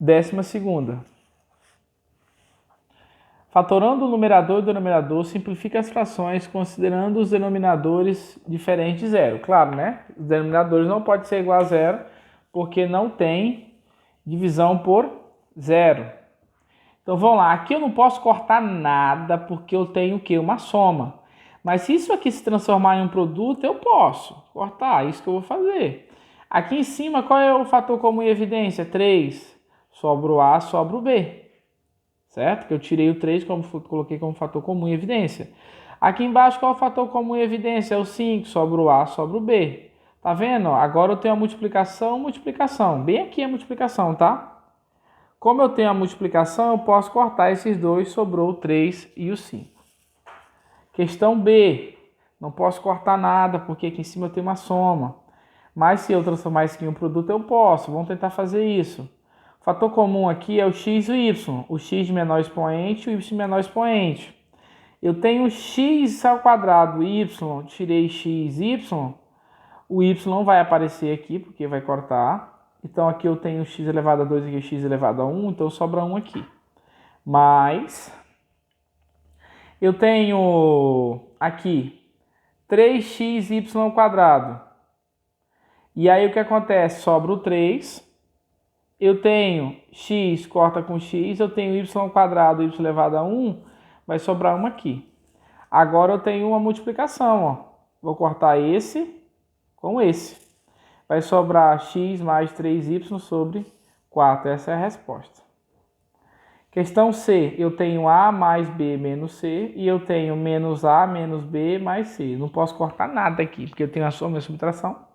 12ª. Fatorando o numerador e o denominador, simplifica as frações considerando os denominadores diferentes de zero. Claro, né? Os denominadores não podem ser igual a zero, porque não tem divisão por zero. Então vamos lá, aqui eu não posso cortar nada, porque eu tenho o quê? Uma soma. Mas se isso aqui se transformar em um produto, eu posso cortar, é isso que eu vou fazer. Aqui em cima, qual é o fator comum em evidência? 3. Sobra o A, sobra o B. Certo? Que eu tirei o 3, coloquei como fator comum em evidência. Aqui embaixo, qual é o fator comum em evidência? É o 5, sobra o A, sobra o B. Tá vendo? Agora eu tenho a multiplicação, multiplicação. Bem aqui a multiplicação, tá? Como eu tenho a multiplicação, eu posso cortar esses dois, sobrou o 3 e o 5. Questão B. Não posso cortar nada, porque aqui em cima eu tenho uma soma. Mas se eu transformar isso em um produto, eu posso. Vamos tentar fazer isso. O fator comum aqui é o x e o y. O x de menor expoente e o y de menor expoente. Eu tenho x ao quadrado, y, tirei x, y. O y vai aparecer aqui, porque vai cortar. Então aqui eu tenho x elevado a 2 e aqui x elevado a 1, então sobra 1 aqui. Mas eu tenho aqui 3xy ao quadrado. E aí o que acontece? Sobra o 3. Eu tenho x, corta com x, eu tenho y ao quadrado, y elevado a 1, vai sobrar 1 aqui. Agora eu tenho uma multiplicação, ó. Vou cortar esse com esse. Vai sobrar x mais 3y sobre 4. Essa é a resposta. Questão C. Eu tenho A mais B menos C. E eu tenho menos A menos B mais C. Não posso cortar nada aqui, porque eu tenho a soma e a subtração.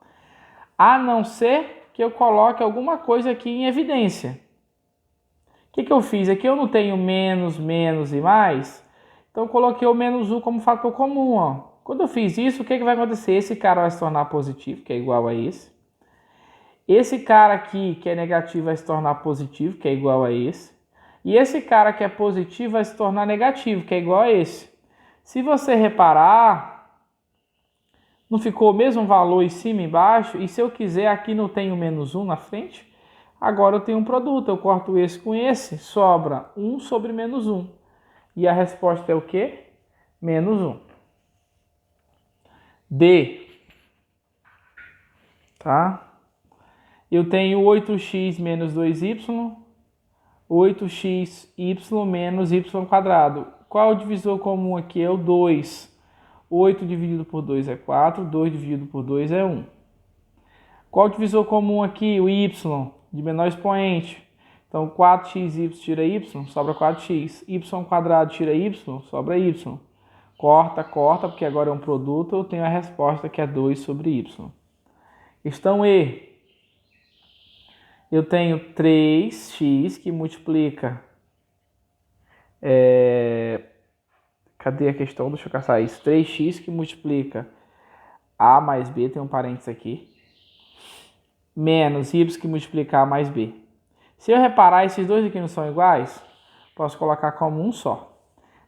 A não ser que eu coloque alguma coisa aqui em evidência. O que eu fiz? Aqui eu não tenho menos, menos e mais. Então eu coloquei o menos 1 como fator comum, ó. Quando eu fiz isso, o que vai acontecer? Esse cara vai se tornar positivo, que é igual a esse. Esse cara aqui, que é negativo, vai se tornar positivo, que é igual a esse. E esse cara que é positivo vai se tornar negativo, que é igual a esse. Se você reparar, não ficou o mesmo valor em cima e embaixo? E se eu quiser, aqui não tem o menos 1 na frente? Agora eu tenho um produto, eu corto esse com esse, sobra 1 sobre menos 1. E a resposta é o quê? Menos 1. D. Tá? Eu tenho 8x menos 2y, 8xy menos y². Qual é o divisor comum aqui? É o 2. 8 dividido por 2 é 4, 2 dividido por 2 é 1. Qual o divisor comum aqui? O y, de menor expoente. Então, 4xy tira y, sobra 4x. Y² tira y, sobra y. Corta, corta, porque agora é um produto, eu tenho a resposta que é 2 sobre y. Questão E. Eu tenho 3x que multiplica... Cadê a questão? Deixa eu caçar isso. 3x que multiplica A mais B, tem um parênteses aqui, menos y que multiplica A mais B. Se eu reparar, esses dois aqui não são iguais, posso colocar como um só.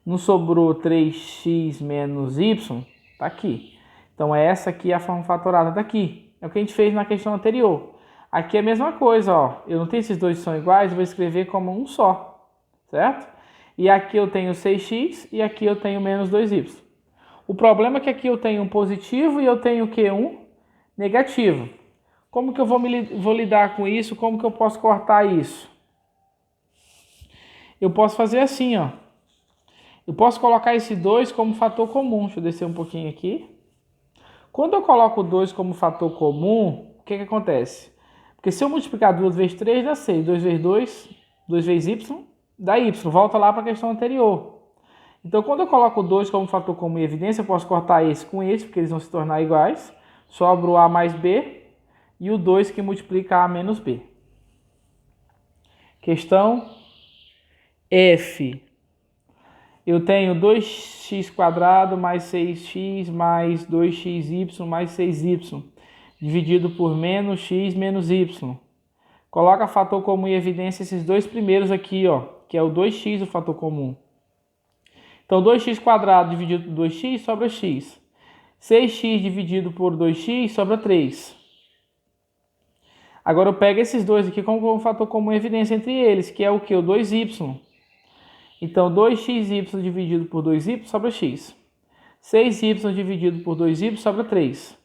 Não sobrou 3x menos y? Tá aqui. Então, essa aqui é a forma fatorada daqui. É o que a gente fez na questão anterior. Aqui é a mesma coisa, ó. Eu não tenho esses dois que são iguais, eu vou escrever como um só, certo? E aqui eu tenho 6x e aqui eu tenho menos 2y. O problema é que aqui eu tenho um positivo e eu tenho o quê? Um negativo. Como que eu vou lidar com isso? Como que eu posso cortar isso? Eu posso fazer assim, ó. Eu posso colocar esse 2 como fator comum. Deixa eu descer um pouquinho aqui. Quando eu coloco 2 como fator comum, o que acontece? Porque se eu multiplicar 2 vezes 3, dá 6. 2 vezes 2, 2 vezes y, dá y. Volta lá para a questão anterior. Então, quando eu coloco 2 como fator comum em evidência, eu posso cortar esse com esse, porque eles vão se tornar iguais. Sobra o A mais B e o 2 que multiplica A menos B. Questão F. Eu tenho 2x² mais 6x mais 2xy mais 6y, dividido por menos x menos y. Coloca fator comum em evidência esses dois primeiros aqui, ó, que é o 2x, o fator comum. Então, 2x² dividido por 2x sobra x. 6x dividido por 2x sobra 3. Agora eu pego esses dois aqui como um fator comum em evidência entre eles, que é o que? O 2y. Então, 2xy dividido por 2y sobra x. 6y dividido por 2y sobra 3.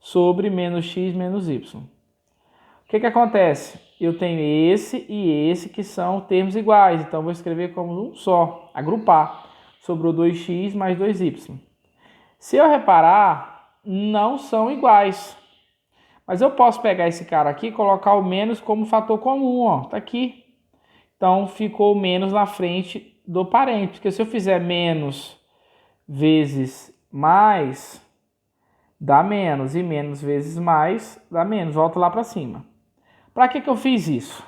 Sobre menos x menos y. O que acontece? Eu tenho esse e esse que são termos iguais. Então, vou escrever como um só. Agrupar. Sobrou 2x mais 2y. Se eu reparar, não são iguais. Mas eu posso pegar esse cara aqui e colocar o menos como fator comum, ó. Tá aqui. Então, ficou o menos na frente do parente. Porque se eu fizer menos vezes mais, dá menos. E menos vezes mais, dá menos. Volta lá para cima. Para que eu fiz isso?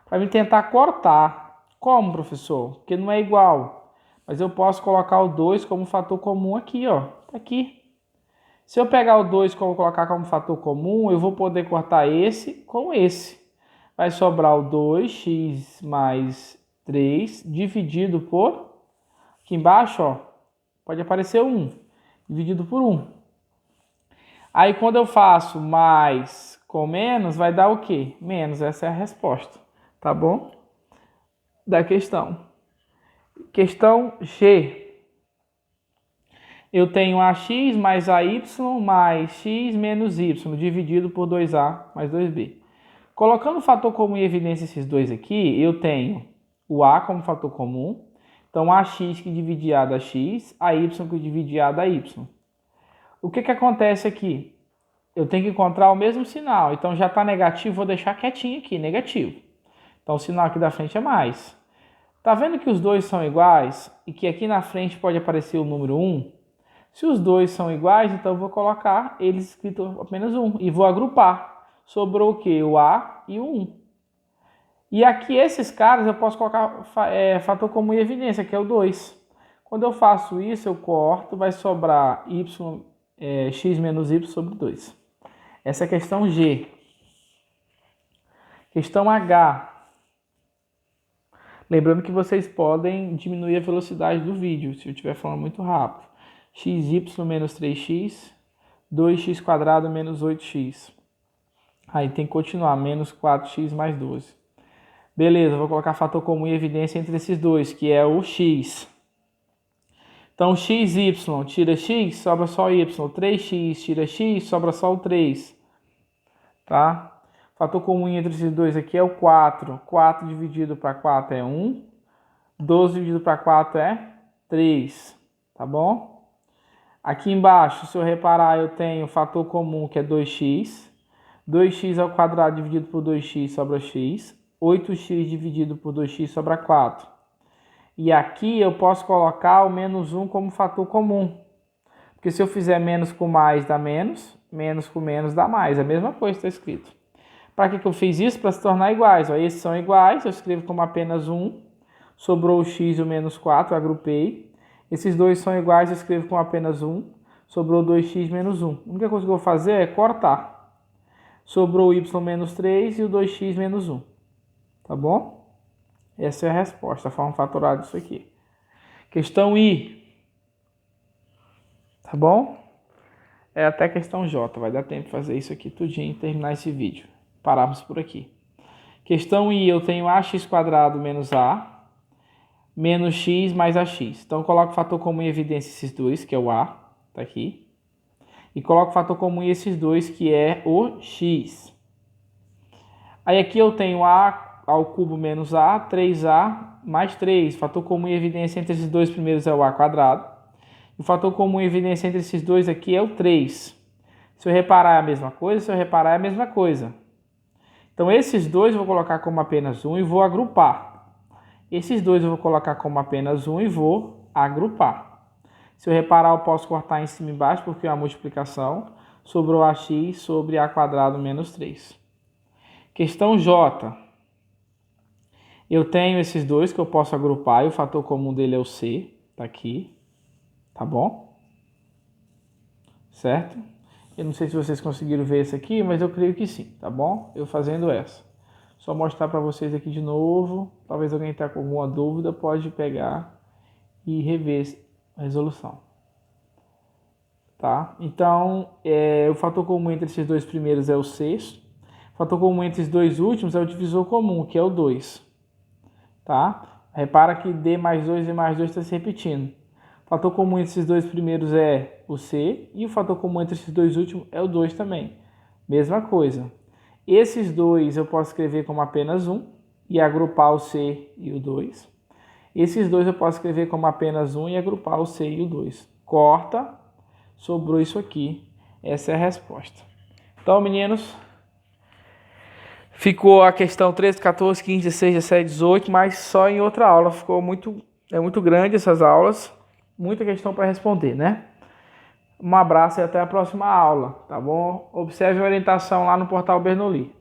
Para me tentar cortar. Como, professor? Porque não é igual. Mas eu posso colocar o 2 como fator comum aqui, ó. Tá aqui. Se eu pegar o 2 e colocar como fator comum, eu vou poder cortar esse com esse. Vai sobrar o 2x mais 3 dividido por... Aqui embaixo, ó, pode aparecer 1. Dividido por 1. Aí, quando eu faço mais com menos, vai dar o quê? Menos. Essa é a resposta. Tá bom? Da questão. Questão G. Eu tenho ax mais ay mais x menos y, dividido por 2a mais 2b. Colocando o fator comum em evidência esses dois aqui, eu tenho o a como fator comum. Então, ax que divide a dá x, ay que divide a dá y. O que acontece aqui? Eu tenho que encontrar o mesmo sinal. Então, já está negativo, vou deixar quietinho aqui, negativo. Então, o sinal aqui da frente é mais. Tá vendo que os dois são iguais e que aqui na frente pode aparecer o número 1? Se os dois são iguais, então eu vou colocar eles escrito apenas 1 e vou agrupar. Sobrou o que? O A e o 1. E aqui esses caras eu posso colocar fator comum em evidência, que é o 2. Quando eu faço isso, eu corto, vai sobrar x menos y sobre 2. Essa é a questão G. Questão H. Lembrando que vocês podem diminuir a velocidade do vídeo, se eu estiver falando muito rápido. xy menos 3x, 2x² menos 8x. Aí tem que continuar, menos 4x mais 12. Beleza, vou colocar fator comum em evidência entre esses dois, que é o x. Então, xy tira x, sobra só y. 3x tira x, sobra só o 3. Tá? Fator comum entre esses dois aqui é o 4. 4 dividido para 4 é 1. 12 dividido para 4 é 3. Tá bom? Aqui embaixo, se eu reparar, eu tenho o fator comum que é 2x. 2x ao quadrado dividido por 2x sobra x. 8x dividido por 2x sobra 4. E aqui eu posso colocar o menos 1 como fator comum. Porque se eu fizer menos com mais dá menos, menos com menos dá mais. É a mesma coisa que está escrito. Para que eu fiz isso? Para se tornar iguais. Ó, esses são iguais, eu escrevo como apenas 1. Sobrou o x e o menos 4, eu agrupei. Esses dois são iguais, eu escrevo com apenas 1. Sobrou 2x menos 1. A única coisa que eu vou fazer é cortar. Sobrou o y menos 3 e o 2x menos 1. Tá bom? Essa é a resposta, a forma fatorada disso aqui. Questão I. Tá bom? É até questão J. Vai dar tempo de fazer isso aqui tudinho e terminar esse vídeo. Paramos por aqui. Questão I, eu tenho ax² menos a menos x mais ax. Então, eu coloco o fator comum em evidência esses dois, que é o a, tá aqui. E coloco o fator comum em esses dois, que é o x. Aí aqui eu tenho a ao cubo menos a, 3a mais 3. Fator comum em evidência entre esses dois primeiros é o a quadrado. O fator comum em evidência entre esses dois aqui é o 3. Se eu reparar é a mesma coisa, se eu reparar é a mesma coisa. Então, esses dois eu vou colocar como apenas 1 e vou agrupar. Esses dois eu vou colocar como apenas 1 e vou agrupar. Se eu reparar, eu posso cortar em cima e embaixo, porque é uma multiplicação. Sobrou ax sobre a² menos 3. Questão J. Eu tenho esses dois que eu posso agrupar e o fator comum dele é o c. Tá aqui. Tá bom? Certo? Eu não sei se vocês conseguiram ver isso aqui, mas eu creio que sim, tá bom? Eu fazendo essa. Só mostrar para vocês aqui de novo. Talvez alguém tenha com alguma dúvida, pode pegar e rever a resolução. Tá? Então, o fator comum entre esses dois primeiros é o 6. O fator comum entre os dois últimos é o divisor comum, que é o 2. Tá? Repara que D mais 2 e mais 2 está se repetindo. O fator comum entre esses dois primeiros é o C, e o fator comum entre esses dois últimos é o 2 também. Mesma coisa. Esses dois eu posso escrever como apenas um, e agrupar o C e o 2. Esses dois eu posso escrever como apenas um e agrupar o C e o 2. Corta, sobrou isso aqui. Essa é a resposta. Então, meninos, ficou a questão 13, 14, 15, 16, 17, 18, mas só em outra aula. Ficou muito grande essas aulas. Muita questão para responder, né? Um abraço e até a próxima aula, tá bom? Observe a orientação lá no portal Bernoulli.